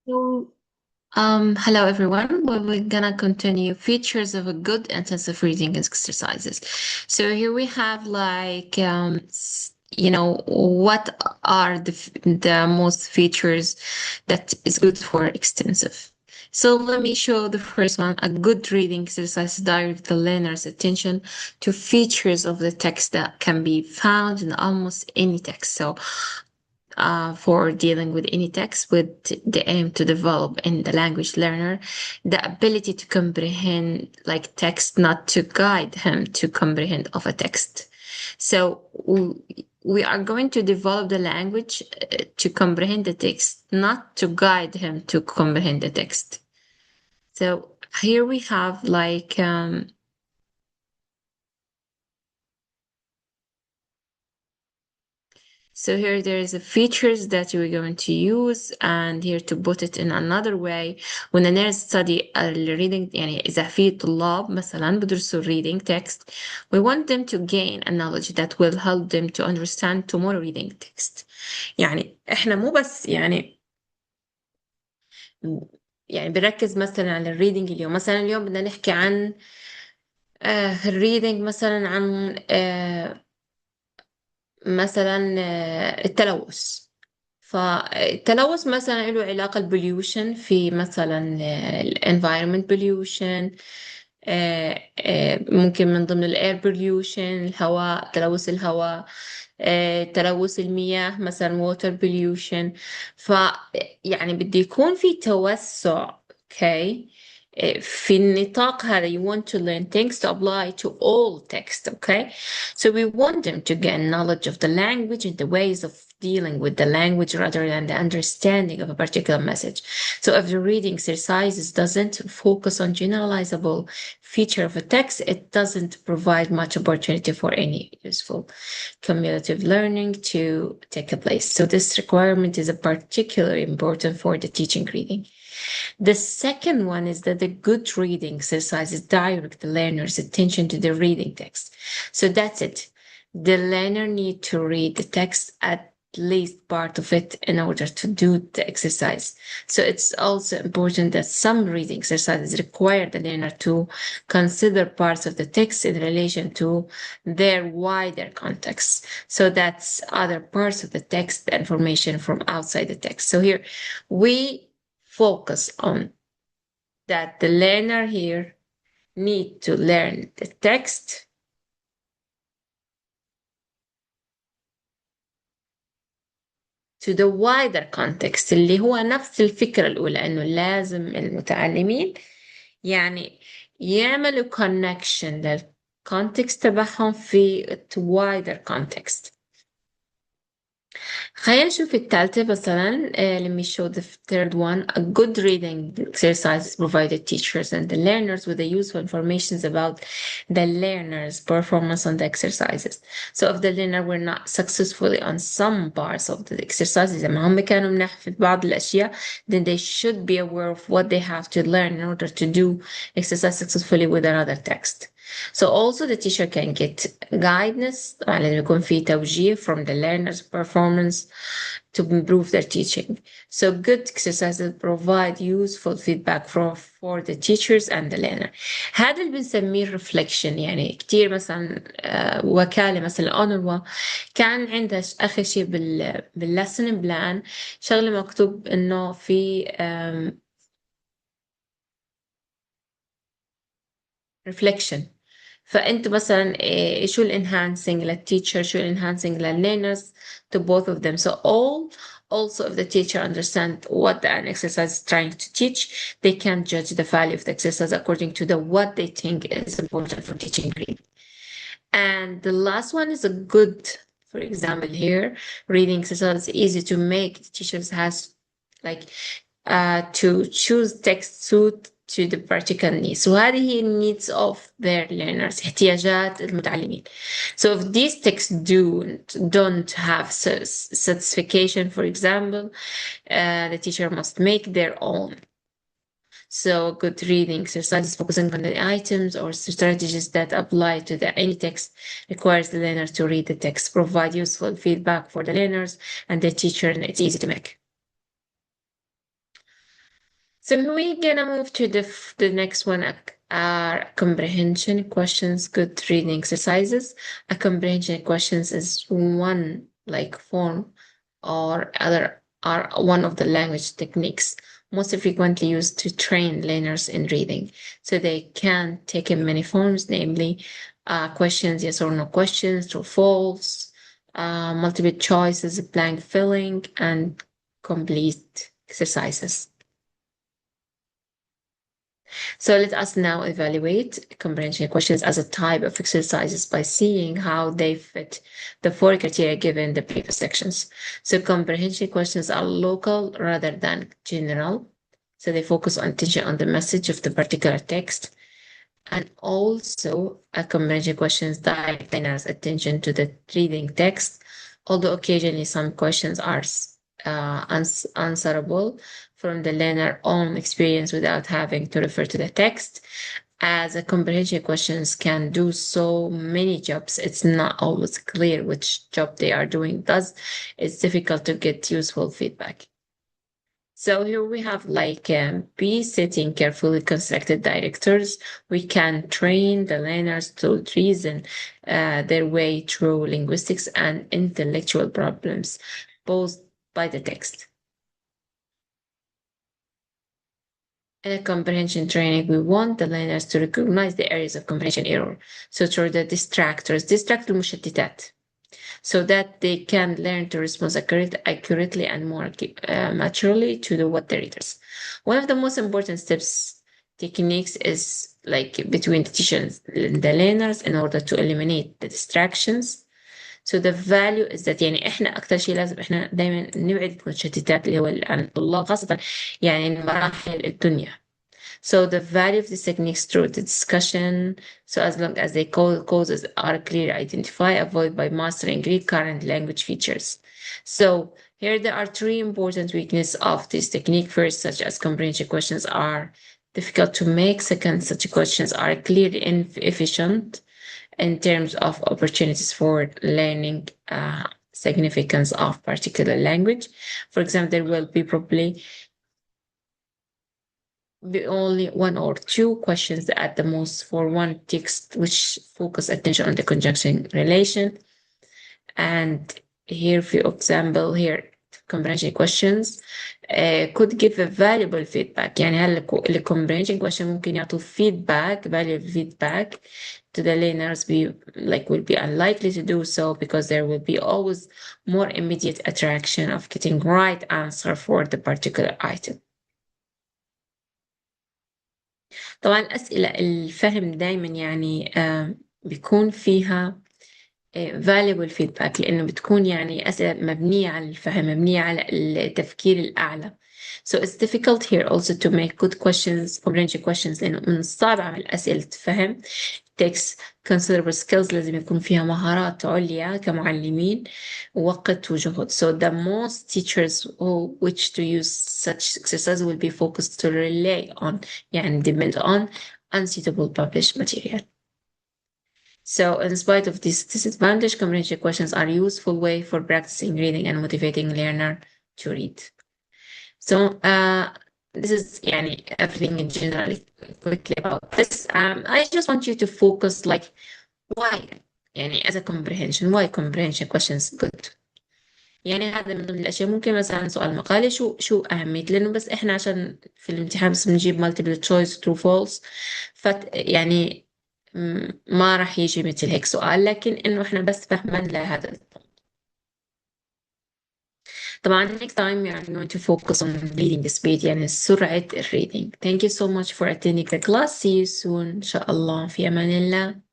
So, hello everyone. We're gonna continue features of a good intensive reading exercises. So here we have what are the most features that is good for extensive. So let me show the first one. A good reading exercise direct the learner's attention to features of the text that can be found in almost any text. So for dealing with any text with the aim to develop in the language learner the ability to comprehend like text, not to guide him to comprehend of a text. So we are going to develop the language to comprehend the text, not to guide him to comprehend the text. So here we have so here there is a features that we're going to use, and here to put it in another way. when the nurse study reading يعني إذا في طلاب مثلا بدرسوا reading text, we want them to gain a knowledge that will help them to understand tomorrow reading text. يعني احنا مو بس يعني بنركز مثلا على الريدنج اليوم. مثلا اليوم بدنا نحكي عن الريدنج مثلا عن مثلا التلوث. فالتلوث مثلا له علاقة البوليوشن في مثلا الانفايرمنت بوليوشن، ممكن من ضمن الاير بوليوشن الهواء، تلوث الهواء، تلوث المياه مثلا ووتر بوليوشن. ف يعني بده يكون في توسع. اوكي، في النطاق هذا you want to learn things to apply to all text. Okay, so we want them to gain knowledge of the language and the ways of dealing with the language rather than the understanding of a particular message. So if the reading exercises doesn't focus on generalizable feature of a text, it doesn't provide much opportunity for any useful cumulative learning to take place. So this requirement is particularly important for the teaching reading. The second one is that the good reading exercises direct the learner's attention to the reading text. So that's it. The learner need to read the text at least part of it in order to do the exercise. So it's also important that some reading exercises require the learner to consider parts of the text in relation to their wider context. So that's other parts of the text, the information from outside the text. So here we focus on that the learner here need to learn the text to the wider context اللي هو نفس الفكرة الأولى، إنه لازم المتعلمين يعني يعملوا connection للcontext تبعهم في wider context. خلينا نشوف الثالثة مثلا. let me show the third one. A good reading exercise provided teachers and the learners with the useful information about the learner's performance on the exercises. So if the learner were not successfully on some parts of the exercises إذا هم كانوا مناح في بعض الأشياء, then they should be aware of what they have to learn in order to do exercise successfully with another text. So also the teacher can get guidance لازم يكون في توجيه from the learner's performance to improve their teaching. So good exercises provide useful feedback for the teachers and the learner. هذا اللي بنسميه reflection. يعني كتير مثلا وكالة مثلا أونروا كان عندها آخر شيء باللسن بلان شغلة مكتوب إنه في reflection. فانت مثلا شو الانهانسنج للتيتشر، شو الانهانسنج للlearners, to both of them. So also if the teacher understand what an exercise is trying to teach, they can judge the value of the exercise according to what they think is important for teaching reading. And the last one is a good, for example here, reading exercise is easy to make. The teachers has like to choose text suit to the particular needs. So هذه هي needs of their learners, احتياجات المتعلمين. So if these texts don't have certification, for example, the teacher must make their own. So good reading exercises focusing on the items or strategies that apply to any text requires the learner to read the text, provide useful feedback for the learners and the teacher, and it's easy to make. So we're gonna move to the next one, are comprehension questions, good reading exercises. A comprehension questions is one like form or other are one of the language techniques most frequently used to train learners in reading. So they can take in many forms, namely questions, yes or no questions, true, false, multiple choices, blank filling, and complete exercises. So let us now evaluate comprehension questions as a type of exercises by seeing how they fit the four criteria given in the previous sections. So comprehension questions are local rather than general. So they focus on attention on the message of the particular text. And also a comprehension questions direct learners' attention to the reading text, although occasionally some questions are answerable from the learner own experience without having to refer to the text. As a comprehension questions can do so many jobs, it's not always clear which job they are doing. Thus, it's difficult to get useful feedback. So here we have like be setting carefully constructed directors. We can train the learners to reason their way through linguistics and intellectual problems posed by the text. In a comprehension training, we want the learners to recognize the areas of comprehension error. So through the distract المشتتات, so that they can learn to respond accurately and more maturely to what the readers. One of the most important steps techniques is like between the teachers and the learners in order to eliminate the distractions. So the value is that يعني احنا اكتر شيء لازم احنا دايما نبعد المشتتات اللي هو عن الطلاب خاصة يعني المراحل الدنيا. So the value of this techniques through the discussion, so as long as the causes are clearly identified, avoid by mastering Greek current language features. So here there are three important weaknesses of this technique. First, such as comprehension questions are difficult to make. Second, such questions are clearly inefficient in terms of opportunities for learning significance of particular language. For example, there will be probably be only one or two questions at the most for one text, which focus attention on the conjunction relation. And here, for example, here comprehension questions could give a valuable feedback. يعني هل ال comprehension question ممكن يعطوا feedback, valuable feedback to the learners will be unlikely to do so because there will be always more immediate attraction of getting right answer for the particular item. طبعا أسئلة الفهم دايما يعني بيكون فيها valuable feedback لأنه بتكون يعني أسئلة مبنية على الفهم، مبنية على التفكير الأعلى. So it's difficult here also to make good questions, comprehension questions، لأنه من الصعب عمل أسئلة فهم. takes considerable skills، لازم يكون فيها مهارات عليا كمعلمين ووقت وجهد. So the most teachers who wish to use such exercises will be focused to rely on يعني depend on unsuitable published material. So in spite of this disadvantage, comprehension questions are a useful way for practicing reading and motivating learner to read. So this is يعني everything in general quickly about this. I just want you to focus like why يعني as a comprehension, why comprehension questions good. يعني هذا من ضمن الأشياء. ممكن مثلا سؤال مقالي شو أهمية، لأنه بس إحنا عشان في الامتحان بس بنجيب multiple choice true false يعني ما راح يجي مثل هيك سؤال، لكن إنه إحنا بس فهما لهذا. طبعا next time we are going to focus on reading speed يعني سرعة الreading. Thank you so much for attending the class. See you soon إن شاء الله. في أمان الله.